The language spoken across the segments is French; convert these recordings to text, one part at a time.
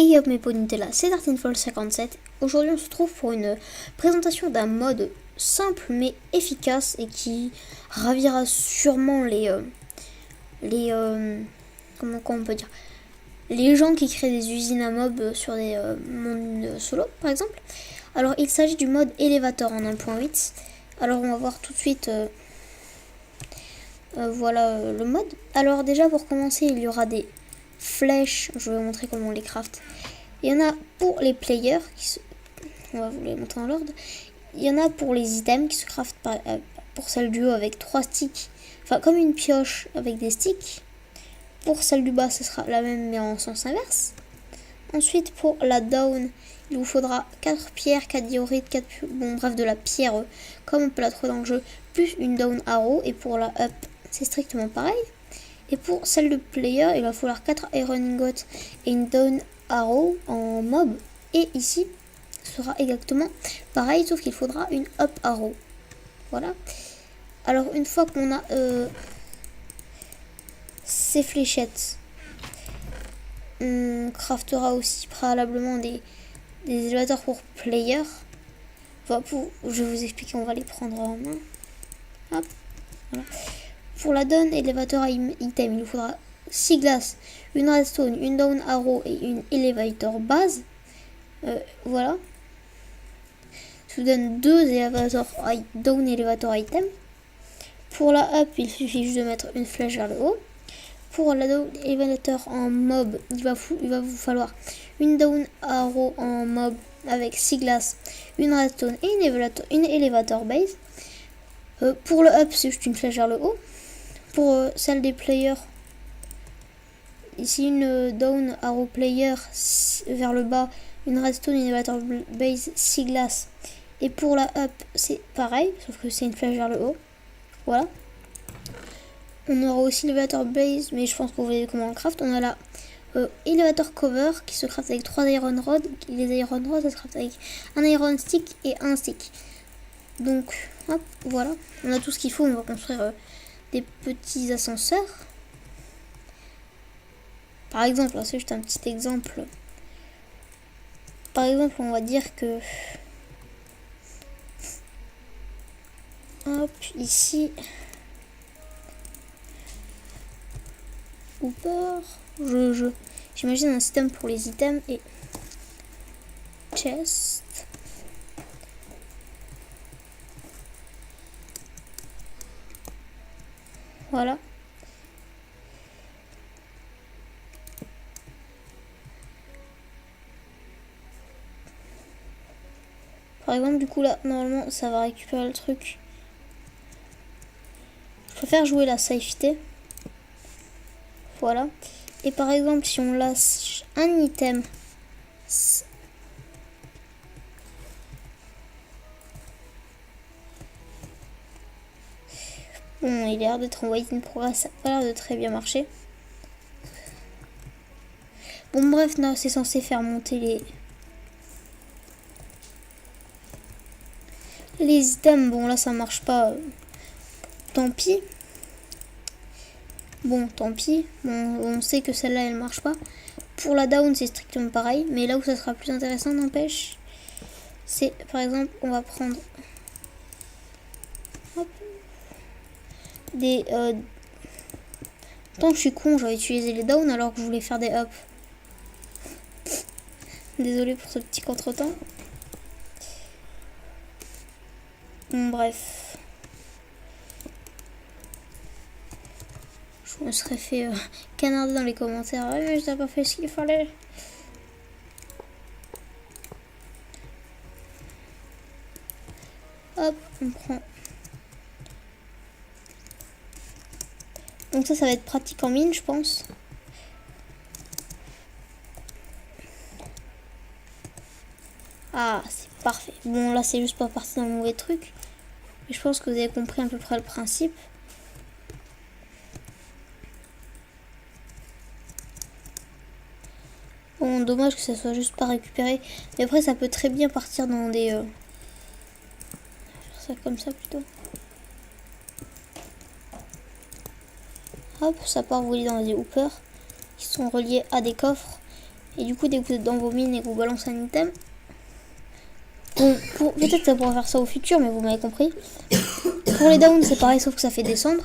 Hey hop mes pots Nutella, c'est Dartinfall57. Aujourd'hui on se retrouve pour une présentation d'un mode simple mais efficace et qui ravira sûrement comment on peut dire, les gens qui créent des usines à mobs sur des mondes solo par exemple. Alors il s'agit du mode Elevator en 1.8. Alors on va voir tout de suite voilà le mode. Alors déjà pour commencer il y aura des flèches, je vais vous montrer comment on les craft. Il y en a pour les players, on va vous les montrer en l'ordre. Il y en a pour les items qui se craftent pour celle du haut avec 3 sticks, enfin comme une pioche avec des sticks. Pour celle du bas, ce sera la même mais en sens inverse. Ensuite pour la down, il vous faudra 4 pierres, 4 diorites, 4 bon bref de la pierre comme on peut la trouver dans le jeu, plus une down arrow. Et pour la up, c'est strictement pareil. Et pour celle de player, il va falloir 4 iron ingots et une down arrow en mob. Et ici, ce sera exactement pareil, sauf qu'il faudra une up arrow. Voilà. Alors, une fois qu'on a ces fléchettes, on craftera aussi préalablement des élévateurs pour player. Enfin, je vais vous expliquer, on va les prendre en main. Hop. Voilà. Pour la down élévateur item, il nous faudra 6 glaces, une redstone, une down arrow et une elevator base. Voilà. Ça vous donne 2 down elevator item. Pour la up, il suffit juste de mettre une flèche vers le haut. Pour la down elevator en mob, il va vous falloir une down arrow en mob avec 6 glaces, une redstone et une elevator base. Pour le up, c'est juste une flèche vers le haut. Pour celle des players, ici une down arrow player vers le bas, une redstone, une elevator base, 6 glaces. Et pour la up, c'est pareil, sauf que c'est une flèche vers le haut. Voilà. On aura aussi l'elevator base, mais je pense que vous voyez comment on le craft. On a la elevator cover qui se craft avec 3 iron rods. Les iron rods, ça se craft avec un iron stick et un stick. Donc, hop, voilà. On a tout ce qu'il faut, on va construire des petits ascenseurs. Par exemple, c'est juste un petit exemple. Par exemple, on va dire que hop, ici Hooper, j'imagine un système pour les items et chest. Voilà. Par exemple, du coup, là, normalement, ça va récupérer le truc. Je préfère jouer la safety. Voilà. Et par exemple, si on lâche un item, bon, il a l'air d'être en wait in progress, ça n'a pas l'air de très bien marcher. Bon, bref, non, c'est censé faire monter les items. Bon, là, ça marche pas. Tant pis. Bon, tant pis. Bon, on sait que celle-là, elle marche pas. Pour la down, c'est strictement pareil. Mais là où ça sera plus intéressant, n'empêche, c'est, par exemple, on va prendre hop, des... Tant que je suis con, j'aurais utilisé les down alors que je voulais faire des up. Désolé pour ce petit contretemps. Bon, bref. Je me serais fait canarder dans les commentaires. Ouais, mais je n'ai pas fait ce qu'il fallait. Hop, on prend. Donc ça va être pratique en mine, je pense. Ah, c'est parfait. Bon, là, c'est juste pas parti dans le mauvais truc. Mais je pense que vous avez compris à peu près le principe. Bon, dommage que ça soit juste pas récupéré. Mais après, ça peut très bien partir dans des... faire ça comme ça, plutôt. Hop, ça part voler dans des hoopers qui sont reliés à des coffres. Et du coup, dès que vous êtes dans vos mines et que vous balancez un item, bon, peut-être ça pourra faire ça au futur, mais vous m'avez compris. Pour les downs, c'est pareil, sauf que ça fait descendre.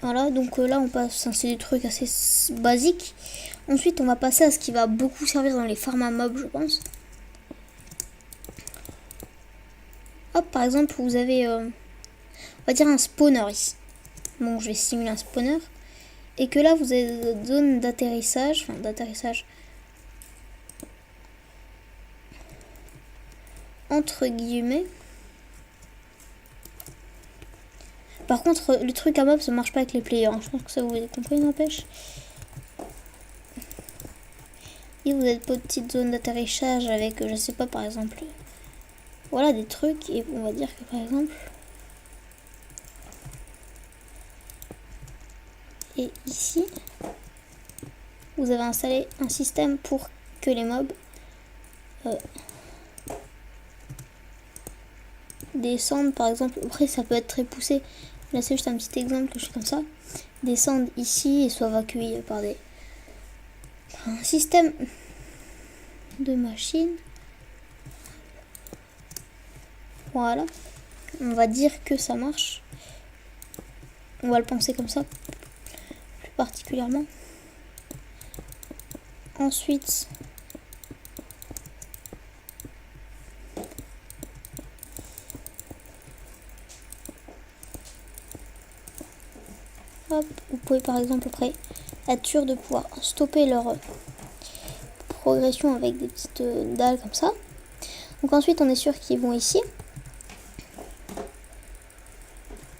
Voilà, donc là, on passe, c'est des trucs assez basiques. Ensuite, on va passer à ce qui va beaucoup servir dans les farms à mobs, je pense. Hop, par exemple, vous avez, on va dire un spawner ici. Bon, je vais simuler un spawner. Et que là, vous avez une zone d'atterrissage, enfin d'atterrissage entre guillemets. Par contre, le truc à mob, ça marche pas avec les players. Je pense que ça vous avez compris, n'empêche. Et vous avez votre petite zone d'atterrissage avec, je sais pas, par exemple, voilà des trucs. Et on va dire que par exemple, et ici, vous avez installé un système pour que les mobs descendent, par exemple. Après, ça peut être très poussé. Là, c'est juste un petit exemple que je fais comme ça. Descendent ici et soient accueillis par un système de machines. Voilà. On va dire que ça marche. On va le penser comme ça, plus particulièrement. Ensuite, hop, vous pouvez par exemple après être sûr de pouvoir stopper leur progression avec des petites dalles comme ça. Donc ensuite, on est sûr qu'ils vont ici.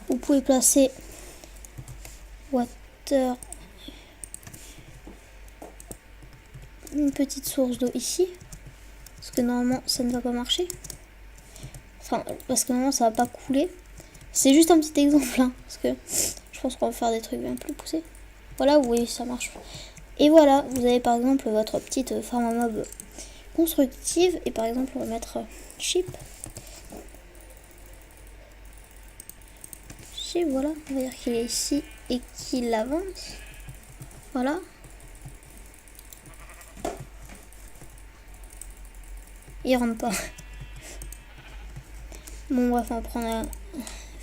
Vous pouvez placer water, une petite source d'eau ici, parce que normalement ça ne va pas marcher. Enfin, parce que normalement ça va pas couler. C'est juste un petit exemple, hein, parce que je pense qu'on va faire des trucs bien plus poussés. Voilà, oui, ça marche. Et voilà, vous avez par exemple votre petite farm à mob constructive. Et par exemple, on va mettre ship. Ship, voilà, on va dire qu'il est ici et qu'il avance. Voilà. Il rentre pas. Bon, bref, on va prendre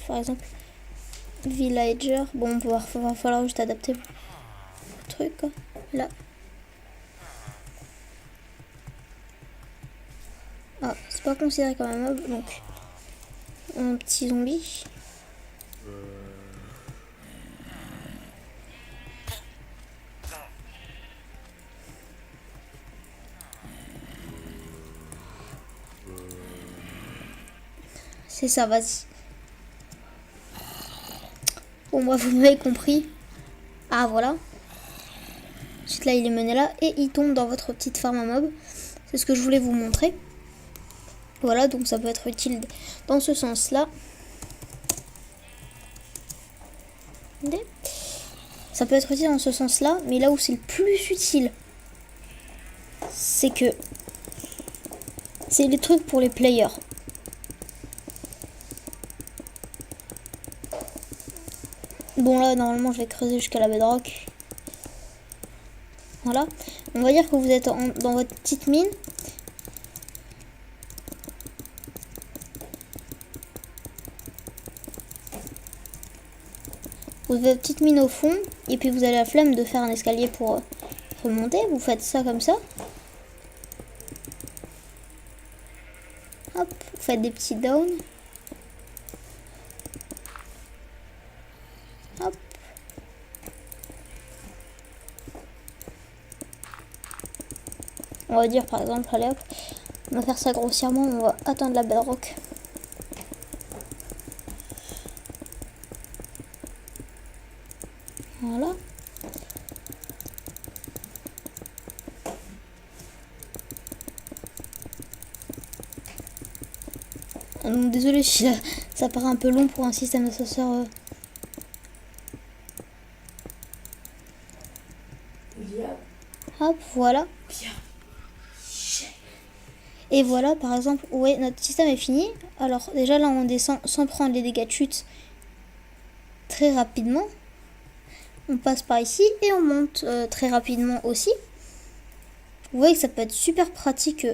par exemple villager. Bon, va falloir juste adapter le truc, quoi. Là. Ah, c'est pas considéré comme un mob, donc un petit zombie. C'est ça, vas-y. Bon, bref, vous m'avez compris. Ah, voilà. Ensuite, là, il est mené là et il tombe dans votre petite farm à mob. C'est ce que je voulais vous montrer. Voilà, donc ça peut être utile dans ce sens-là. Ça peut être utile dans ce sens-là, mais là où c'est le plus utile, c'est que c'est les trucs pour les players. Bon, là, normalement, je vais creuser jusqu'à la bedrock. Voilà. On va dire que vous êtes dans votre petite mine. Vous avez votre petite mine au fond. Et puis vous avez la flemme de faire un escalier pour remonter. Vous faites ça comme ça. Hop. Vous faites des petits downs. Hop. On va dire par exemple, allez hop, on va faire ça grossièrement, on va atteindre la bedrock. Voilà. Donc désolé si ça paraît un peu long pour un système d'ascenseur. Hop, voilà. Et voilà, par exemple, ouais, notre système est fini. Alors déjà là, on descend sans prendre les dégâts de chute très rapidement. On passe par ici et on monte très rapidement aussi. vous voyez que ça peut être super pratique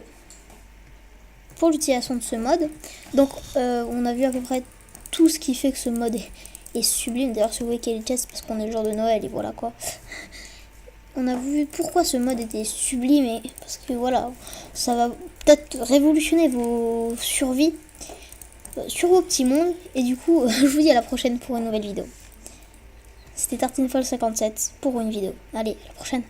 pour l'utilisation de ce mode. Donc on a vu à peu près tout ce qui fait que ce mode est sublime. D'ailleurs si vous voyez qu'il est c'est parce qu'on est le jour de Noël et voilà quoi. On a vu pourquoi ce mode était sublime et parce que voilà, ça va peut-être révolutionner vos survies sur vos petits mondes. Et du coup, je vous dis à la prochaine pour une nouvelle vidéo. C'était TartineFolle57 pour une vidéo. Allez, à la prochaine.